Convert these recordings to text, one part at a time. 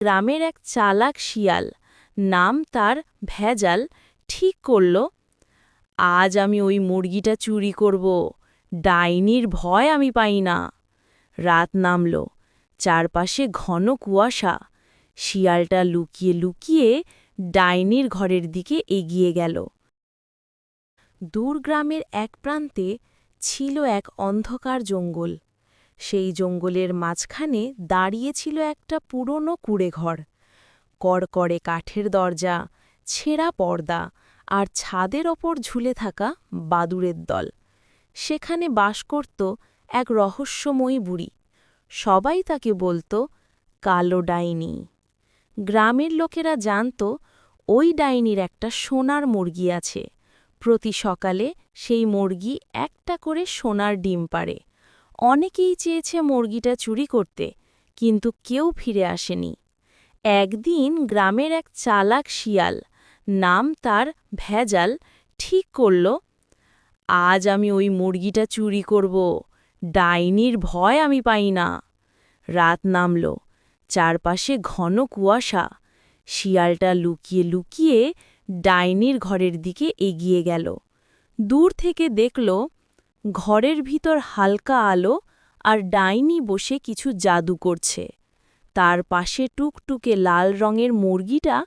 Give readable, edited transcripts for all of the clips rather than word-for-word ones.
গ্রামের এক চালাক শিয়াল, নাম তার ভেজাল, ঠিক করল, আজ আমি ওই মুরগিটা চুরি করব। ডাইনির ভয় আমি পাই না। রাত নামল, চারপাশে ঘন কুয়াশা। শিয়ালটা লুকিয়ে লুকিয়ে ডাইনির ঘরের দিকে এগিয়ে গেল। দূর গ্রামের এক প্রান্তে ছিল এক অন্ধকার জঙ্গল। সেই জঙ্গলের মাঝখানে দাঁড়িয়েছিল একটা পুরনো কুঁড়েঘর। কড়কড়ে কাঠের দরজা, ছেঁড়া পর্দা আর ছাদের ওপর ঝুলে থাকা বাদুড়ের দল। সেখানে বাস করত এক রহস্যময়ী বুড়ি। সবাই তাকে বলত কালো ডাইনি। গ্রামের লোকেরা জানত ওই ডাইনির একটা সোনার মুরগি আছে। প্রতি সকালে সেই মুরগি একটা করে সোনার ডিম পাড়ে। অনেকেই চেয়েছে মুরগিটা চুরি করতে, কিন্তু কেউ ফিরে আসেনি। একদিন গ্রামের এক চালাক শিয়াল, নাম তার ভেজাল, ঠিক করল, আজ আমি ওই মুরগিটা চুরি করব। ডাইনির ভয় আমি পাই না। রাত নামল, চারপাশে ঘন কুয়াশা। শিয়ালটা লুকিয়ে লুকিয়ে ডাইনির ঘরের দিকে এগিয়ে গেল। দূর থেকে দেখল ঘরের ভিতর হালকা আলো আর ডাইনি বসে কিছু জাদু করছে। তার পাশে টুকটুকে লাল রঙের মুরগিটা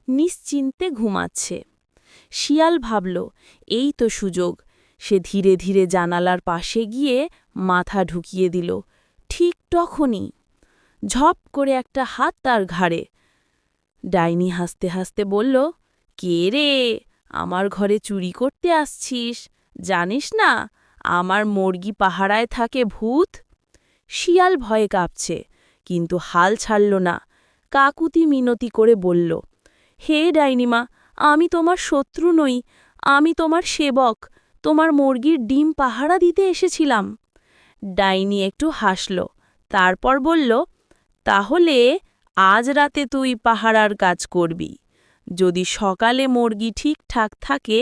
নিশ্চিন্তে ঘুমাচ্ছে। শিয়াল ভাবল, এই তো সুযোগ। সে ধীরে ধীরে জানালার পাশে গিয়ে মাথা ঢুকিয়ে দিল। ঠিক তখনই ঝপ করে একটা হাত তার ঘাড়ে। ডাইনি হাসতে হাসতে বলল, কে রে? আমার ঘরে চুরি করতে আসছিস? জানিস না আমার মুরগি পাহারায় থাকে ভূত? শিয়াল ভয়ে কাঁপছে, কিন্তু হাল ছাড়ল না। কাকুতি মিনতি করে বলল, হে ডাইনিমা, আমি তোমার শত্রু নই, আমি তোমার সেবক। তোমার মুরগির ডিম পাহারা দিতে এসেছিলাম। ডাইনি একটু হাসল, তারপর বলল, তাহলে আজ রাতে তুই পাহারার কাজ করবি। যদি সকালে মুরগি ঠিকঠাক থাকে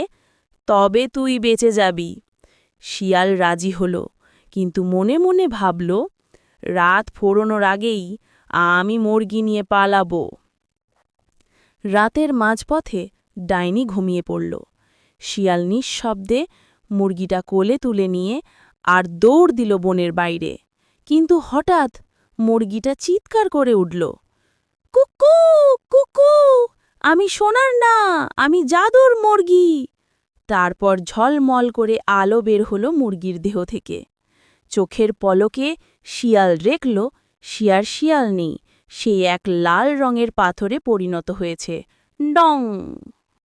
তবে তুই বেঁচে যাবি। শিয়াল রাজি হল, কিন্তু মনে মনে ভাবল, রাত ফোরানোর আগেই আমি মুরগি নিয়ে পালাবো। রাতের মাঝপথে ডাইনি ঘুমিয়ে পড়ল। শিয়াল নিঃশব্দে মুরগিটা কোলে তুলে নিয়ে আর দৌড় দিল বনের বাইরে। কিন্তু হঠাৎ মুরগিটা চিৎকার করে উঠল, কুকু কুকু, আমি সোনার না, আমি জাদুর মুরগি। তারপর ঝলমল করে আলো বের হলো মুরগির দেহ থেকে। চোখের পলকে শিয়াল দেখল শিয়াল নেই, সে এক লাল রঙের পাথরে পরিণত হয়েছে। ডং!